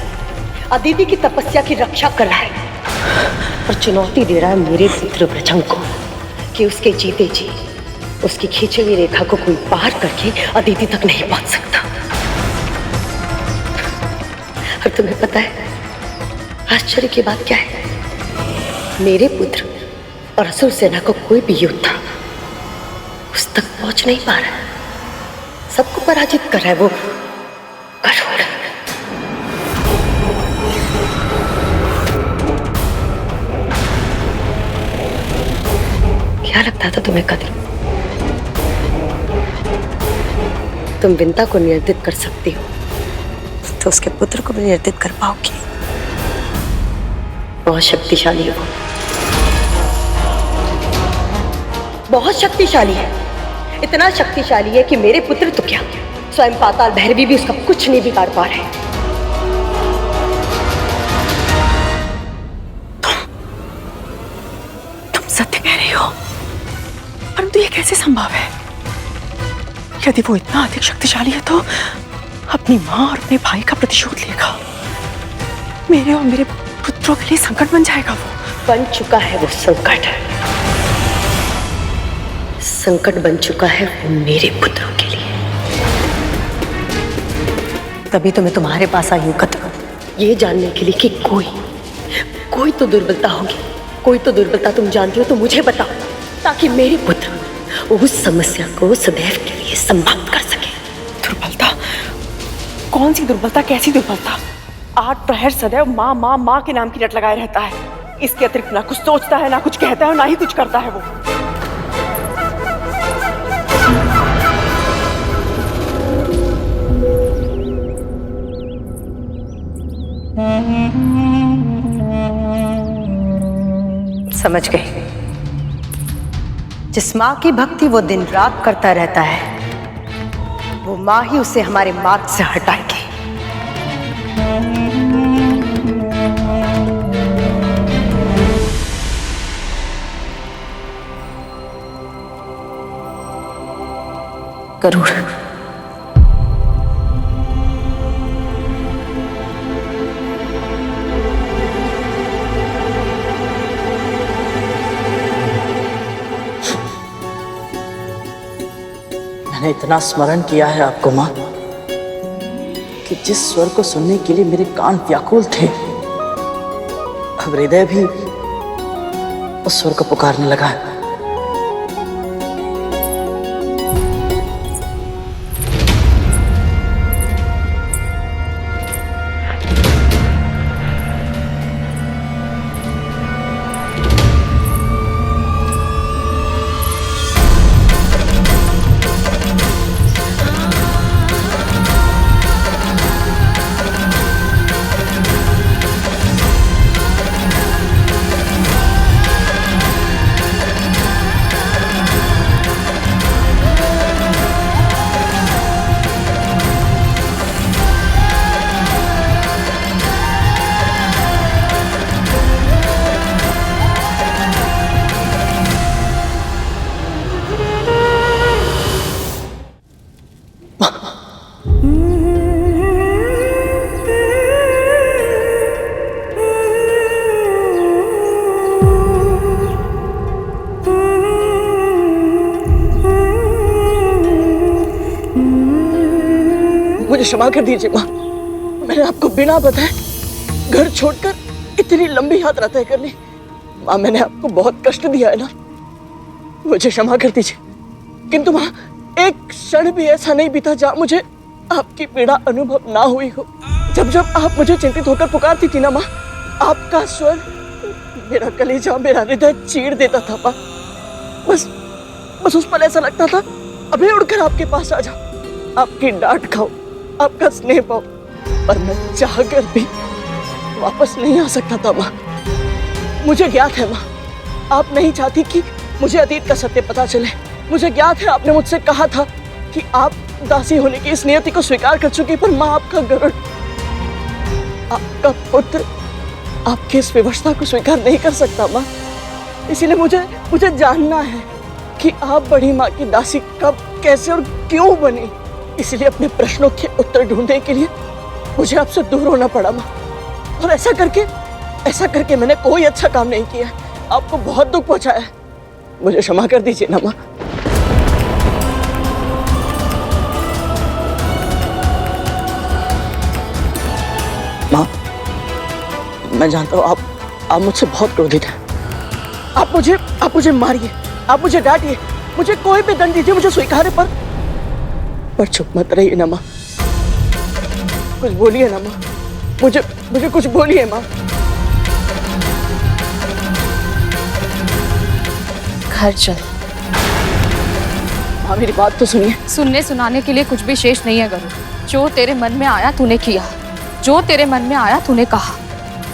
अदिति की तपस्या की रक्षा कर रहा है और चुनौती दे रहा है मेरे पुत्र वृजंग को कि उसके जीते जी उसकी खींची हुई रेखा को कोई पार करके अदिति तक नहीं पहुंच सकता। और तुम्हें पता है आश्चर्य की बात क्या है? मेरे पुत्र और असुर सेना को कोई भी योद्धा उस तक पहुंच नहीं पा रहा, सबको पराजित कर रहा है वो गरुड़। क्या लगता था तुम्हें कद्र? तुम विंता को नियंत्रित कर सकती हो तो उसके पुत्र को भी नियंत्रित कर पाओगी। बहुत शक्तिशाली है वो, बहुत शक्तिशाली है। इतना शक्तिशाली है कि मेरे पुत्र तो क्या, स्वयं पाताल भैरवी भी उसका कुछ नहीं बिगाड़ पा रहे। तुम सत्य कह रही हो, परंतु ये कैसे संभव है? यदि वो इतना अधिक शक्तिशाली है तो अपनी माँ और अपने भाई का प्रतिशोध लेगा। मेरे और मेरे पुत्रों के लिए संकट बन जाएगा। वो बन चुका है, वो संकट बन चुका है वो मेरे पुत्रों के लिए। तभी तो मैं तुम्हारे पास आई हूं कद्र, ये जानने के लिए कि कोई तो दुर्बलता होगी, कोई तो दुर्बलता तुम जानती हो तो मुझे बताओ, ताकि मेरे पुत्र उस समस्या को सदैव के लिए समाप्त कर सके। दुर्बलता? कौन सी दुर्बलता? कैसी दुर्बलता? 8 प्रहर सदैव माँ माँ माँ के नाम की रट लगाए रहता है। इसके अतिरिक्त ना कुछ सोचता है, ना कुछ कहता है, ना ही कुछ करता है वो। समझ गई। जिस माँ की भक्ति वो दिन रात करता रहता है, वो माँ ही उसे हमारे मार्ग से हटाएगी। गरुड़, मैंने इतना स्मरण किया है आपको माँ कि जिस स्वर को सुनने के लिए मेरे कान व्याकुल थे, अब हृदय भी उस स्वर को पुकारने लगा है। मुझे क्षमा कर दीजिए माँ, मैंने आपको बिना बताए घर छोड़कर इतनी लंबी यात्रा तय कर ली। माँ, मैंने आपको बहुत कष्ट दिया है ना, मुझे क्षमा कर दीजिए। किंतु माँ, एक क्षण भी ऐसा नहीं बीता जहाँ मुझे आपकी पीड़ा अनुभव ना हुई हो। जब जब आप मुझे चिंतित होकर पुकारती थी ना माँ, आपका स्वर मेरा कलेजा, मेरा हृदय चीर देता था माँ। बस उस पल ऐसा लगता था अभी उड़कर आपके पास आ जाओ। आपकी डांट खाऊं, आपका स्नेह पाऊं, पर मैं चाहकर भी वापस नहीं आ सकता था माँ। मुझे ज्ञात है माँ, आप नहीं चाहती कि मुझे अतीत का सत्य पता चले। मुझे ज्ञात है आपने मुझसे कहा था कि आप दासी होने की इस नियति को स्वीकार कर चुकी, पर माँ आपका गरुड़, आपका पुत्र आपकी इस विवशता को स्वीकार नहीं कर सकता माँ। इसीलिए मुझे जानना है कि आप बड़ी माँ की दासी कब, कैसे और क्यों बनी। इसलिए अपने प्रश्नों के उत्तर ढूंढने के लिए मुझे आपसे दूर होना पड़ा माँ। और ऐसा करके मैंने कोई अच्छा काम नहीं किया, आपको बहुत दुख पहुंचाया है। मुझे क्षमा कर दीजिए ना माँ। माँ, मैं जानता हूँ आप मुझसे बहुत क्रोधित हैं। आप मुझे मारिए, आप मुझे डांटिए, मुझे कोई भी दंड दीजिए, मुझे स्वीकार है, पर चुप मत रहिए ना माँ। कुछ बोलिए ना माँ, मुझे कुछ बोलिए माँ। घर चल। माँ मेरी बात तो सुनिए। सुनने सुनाने के लिए कुछ भी शेष नहीं है गरुड़। जो तेरे मन में आया तूने किया, जो तेरे मन में आया तूने कहा।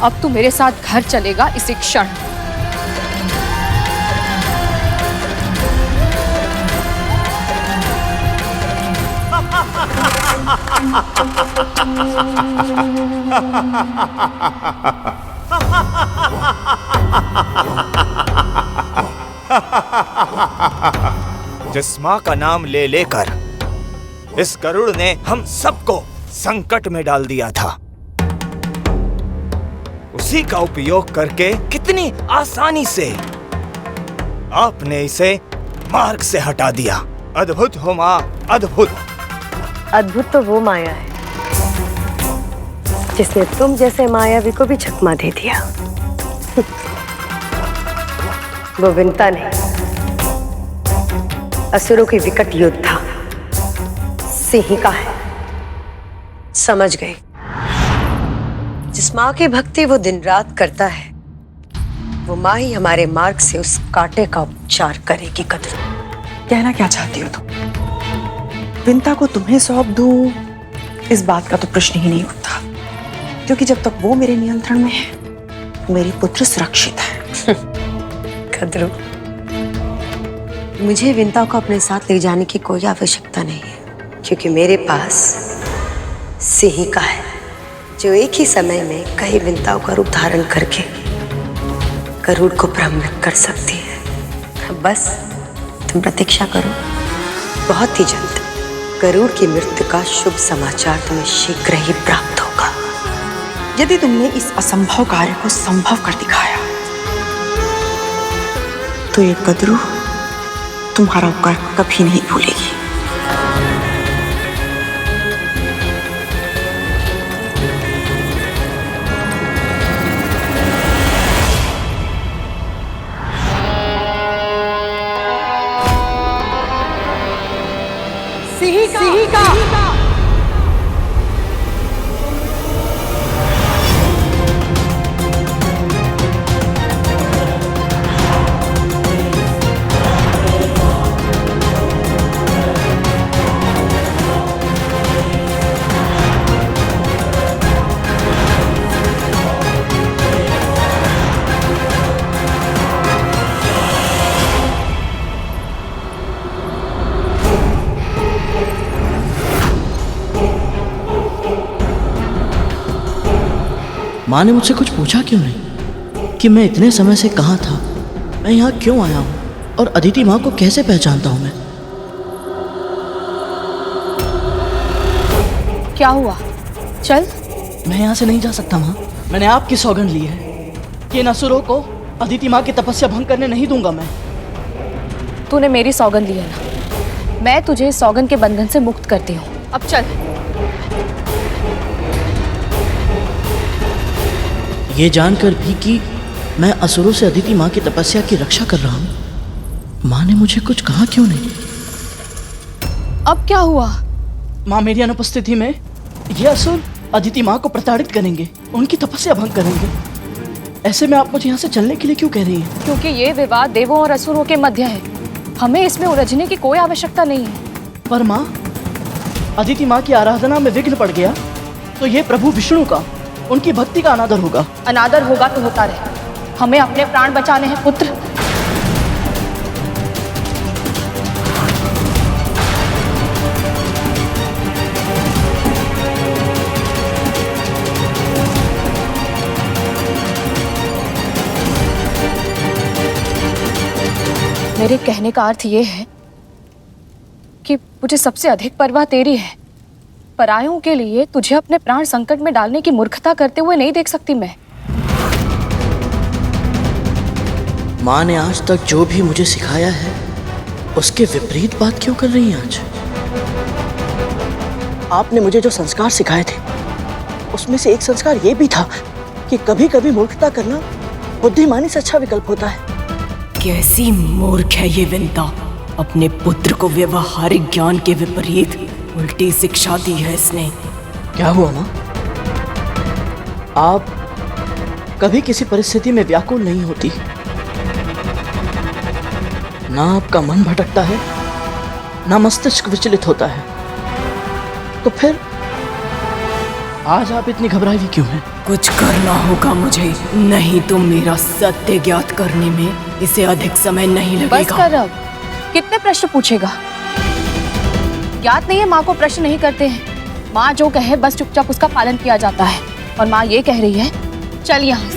अब तू मेरे साथ घर चलेगा इसी क्षण। जिस माँ का नाम ले लेकर इस गरुड़ ने हम सबको संकट में डाल दिया था, उसी का उपयोग करके कितनी आसानी से आपने इसे मार्ग से हटा दिया। अद्भुत हो माँ, अद्भुत। अद्भुत तो वो माया है जिसने तुम जैसे मायावी को भी चकमा दे दिया। वो विंता नहीं, असुरों की विकट योद्धा सिंहिका है। समझ गए? जिस माँ की भक्ति वो दिन रात करता है, वो माँ ही हमारे मार्ग से उस कांटे का उपचार करेगी। कद्रू, कहना क्या चाहती हो तुम? विंता को तुम्हें सौंप दूं, इस बात का तो प्रश्न ही नहीं उठता, क्योंकि जब तक वो मेरे नियंत्रण में है, मेरे पुत्र सुरक्षित है। कद्रू, मुझे विंता को अपने साथ ले जाने की कोई आवश्यकता नहीं है, क्योंकि मेरे पास सिंहिका है जो एक ही समय में कई विंताओं का रूप धारण करके गरुड़ को भ्रमित कर सकती है। बस तुम प्रतीक्षा करो, बहुत ही जल्द गरुड़ की मृत्यु का शुभ समाचार तुम्हें शीघ्र ही प्राप्त होगा। यदि तुमने इस असंभव कार्य को संभव कर दिखाया, तो ये गरुड़ तुम्हारा उपकार कभी नहीं भूलेगी। सिंहिका। माँ ने मुझसे कुछ पूछा क्यों नहीं कि मैं इतने समय से कहाँ था, मैं यहाँ क्यों आया हूँ और अदिति माँ को कैसे पहचानता हूँ मैं। क्या हुआ? चल। मैं यहाँ से नहीं जा सकता माँ। मैंने आपकी सौगंध ली है कि इन असुरों को अदिति माँ की तपस्या भंग करने नहीं दूंगा मैं। तूने मेरी सौगंध ली है ना, मैं तुझे इस सौगंध के बंधन से मुक्त करती हूँ। अब चल। ये जानकर भी कि मैं असुरों से अदिति माँ की तपस्या की रक्षा कर रहा हूँ, माँ ने मुझे कुछ कहा क्यों नहीं? अब क्या हुआ? माँ मेरी अनुपस्थिति में ये असुर अदिति माँ को प्रताड़ित करेंगे, उनकी तपस्या भंग करेंगे। ऐसे में आप मुझे यहाँ से चलने के लिए क्यों कह रही हैं? क्योंकि ये विवाद देवों और असुरों के मध्य है, हमें इसमें उलझने की कोई आवश्यकता नहीं है। पर माँ, अदिति माँ की आराधना में विघ्न पड़ गया तो ये प्रभु विष्णु का, उनकी भक्ति का अनादर होगा। अनादर होगा तो होता रहे, हमें अपने प्राण बचाने हैं पुत्र। मेरे कहने का अर्थ ये है कि मुझे सबसे अधिक परवाह तेरी है। परायों के लिए तुझे अपने प्राण संकट में डालने की मूर्खता करते हुए नहीं देख सकती मैं। माँ ने आज तक जो भी मुझे सिखाया है उसके विपरीत बात क्यों कर रही हैं आज? आपने मुझे जो संस्कार सिखाए थे उसमें से एक संस्कार ये भी था कि कभी कभी मूर्खता करना बुद्धिमानी से अच्छा विकल्प होता है। कैसी मूर्ख है ये विंता, अपने पुत्र को व्यवहारिक ज्ञान के विपरीत उल्टी शिक्षा दी है इसने। क्या हुआ माँ? आप कभी किसी परिस्थिति में व्याकुल नहीं होती, ना आपका मन भटकता है ना मस्तिष्क विचलित होता है, तो फिर आज आप इतनी घबराई हुई क्यों हैं? कुछ करना होगा मुझे, नहीं तो मेरा सत्य ज्ञात करने में इसे अधिक समय नहीं लगेगा। बस कर अब, कितने प्रश्न पूछेगा? ज्ञात नहीं है माँ को प्रश्न नहीं करते हैं। माँ जो कहे बस चुपचाप उसका पालन किया जाता है। और माँ ये कह रही है चल यहाँ से।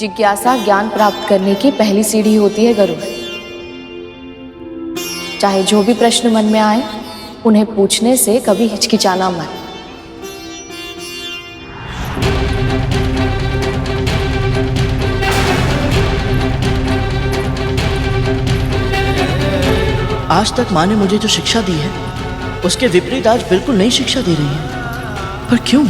जिज्ञासा ज्ञान प्राप्त करने की पहली सीढ़ी होती है गरुड़। चाहे जो भी प्रश्न मन में आए उन्हें पूछने से कभी हिचकिचाना मत। आज तक माँ ने मुझे जो शिक्षा दी है उसके विपरीत आज बिल्कुल नई शिक्षा दे रही है, पर क्यों?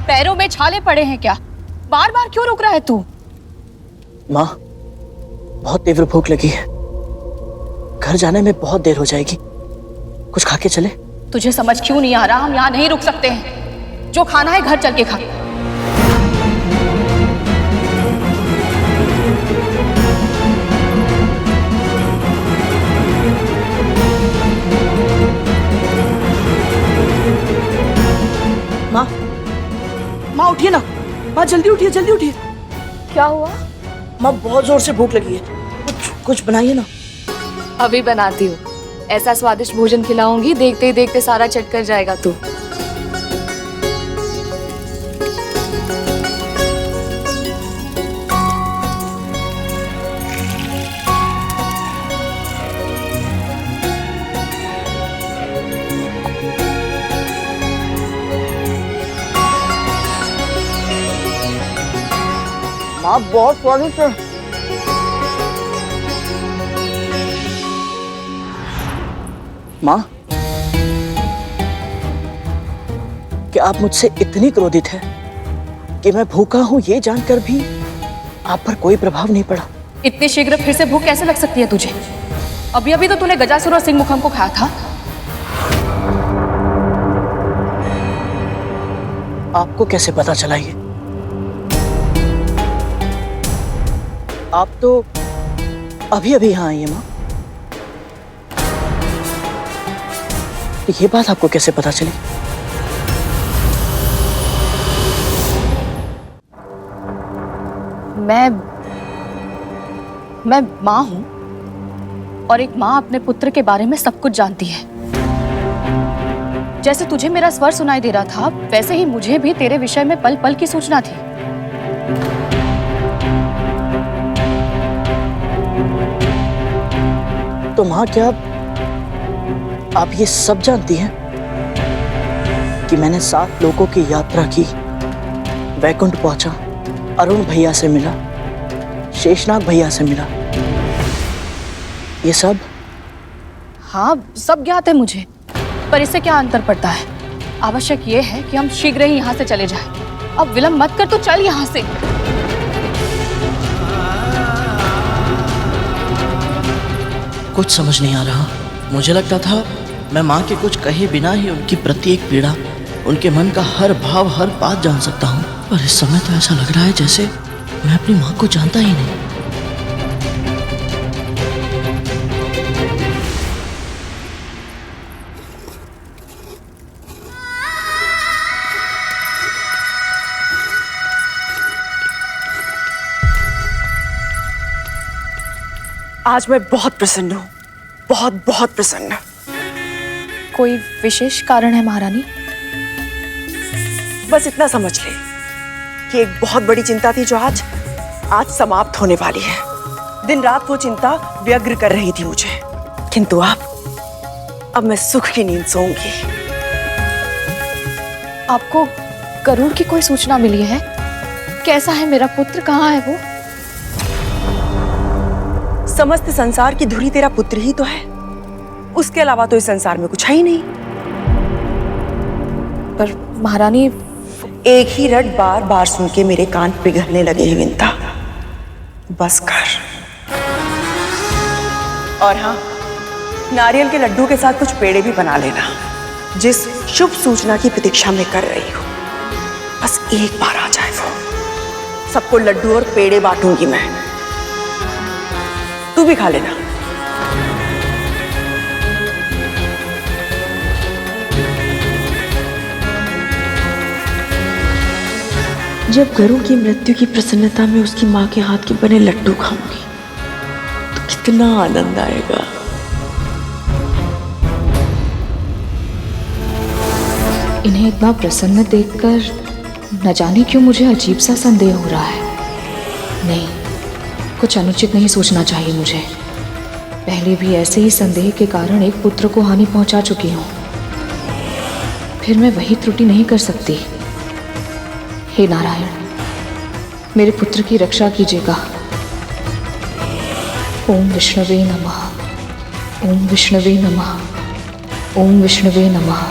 पैरों में छाले पड़े हैं क्या? बार बार क्यों रुक रहा है तू? माँ, बहुत तीव्र भूख लगी है, घर जाने में बहुत देर हो जाएगी, कुछ खा के चले? तुझे समझ क्यों नहीं आ रहा? हम यहाँ नहीं रुक सकते हैं, जो खाना है घर चल के खा। माँ, माँ उठिए ना, माँ जल्दी उठिए, जल्दी उठिए। क्या हुआ? माँ बहुत जोर से भूख लगी है, कुछ बनाइए ना। अभी बनाती हूँ, ऐसा स्वादिष्ट भोजन खिलाऊंगी देखते ही देखते सारा चट कर जाएगा तू। माँ बहुत स्वादिष्ट है। माँ, क्या आप मुझसे इतनी क्रोधित हैं कि मैं भूखा हूं ये जानकर भी आप पर कोई प्रभाव नहीं पड़ा? इतनी शीघ्र फिर से भूख कैसे लग सकती है तुझे? अभी अभी तो तूने गजासुर और सिंहमुखम को खाया था। आपको कैसे पता चला ये? आप तो अभी अभी यहाँ आई हैं माँ, तो ये बात आपको कैसे पता चली? मैं माँ हूं और एक माँ अपने पुत्र के बारे में सब कुछ जानती है। जैसे तुझे मेरा स्वर सुनाई दे रहा था वैसे ही मुझे भी तेरे विषय में पल पल की सूचना थी। तो माँ, क्या आप ये सब जानती हैं कि मैंने 7 लोगों की यात्रा की, वैकुंठ पहुंचा, अरुण भैया से मिला, शेषनाग भैया से मिला। ये सब? हाँ, सब ज्ञात है मुझे, पर इससे क्या अंतर पड़ता है? आवश्यक ये है कि हम शीघ्र ही यहाँ से चले जाएं। अब विलंब मत कर, तो चल यहाँ से। कुछ समझ नहीं आ रहा। मुझे लगता था मैं माँ के कुछ कहे बिना ही उनकी प्रत्येक पीड़ा, उनके मन का हर भाव, हर बात जान सकता हूँ, पर इस समय तो ऐसा लग रहा है जैसे मैं अपनी माँ को जानता ही नहीं। आज मैं बहुत प्रसन्न हूँ, बहुत बहुत प्रसन्न। कोई विशेष कारण है महारानी? बस इतना समझ ले कि एक बहुत बड़ी चिंता थी जो आज समाप्त होने वाली है। दिन रात वो चिंता व्यग्र कर रही थी मुझे, किंतु अब मैं सुख की नींद सोऊंगी। आपको गरुड़ की कोई सूचना मिली है? कैसा है मेरा पुत्र, कहाँ है वो? समस्त संसार की धुरी तेरा पुत्र ही तो है, उसके अलावा तो इस संसार में कुछ है ही नहीं। पर महारानी, एक ही रट बार बार सुन के मेरे कान पिघलने लगे हैं विंता। बस कर। और हाँ, नारियल के लड्डू के साथ कुछ पेड़े भी बना लेना, जिस शुभ सूचना की प्रतीक्षा में कर रही हूँ। बस एक बार आ जाए वो, सबको लड्डू और पेड़े बांटूंगी मैं। तू भी खा लेना। जब गरुड़ की मृत्यु की प्रसन्नता में उसकी माँ के हाथ के बने लड्डू खाऊंगी तो कितना आनंद आएगा। इन्हें इतना प्रसन्न देखकर न जाने क्यों मुझे अजीब सा संदेह हो रहा है। नहीं, कुछ अनुचित नहीं सोचना चाहिए मुझे। पहले भी ऐसे ही संदेह के कारण एक पुत्र को हानि पहुंचा चुकी हूं, फिर मैं वही त्रुटि नहीं कर सकती। हे नारायण, मेरे पुत्र की रक्षा कीजिएगा। ओम विष्णवे नमः, ओम विष्णवे नमः, ओम विष्णवे नमः।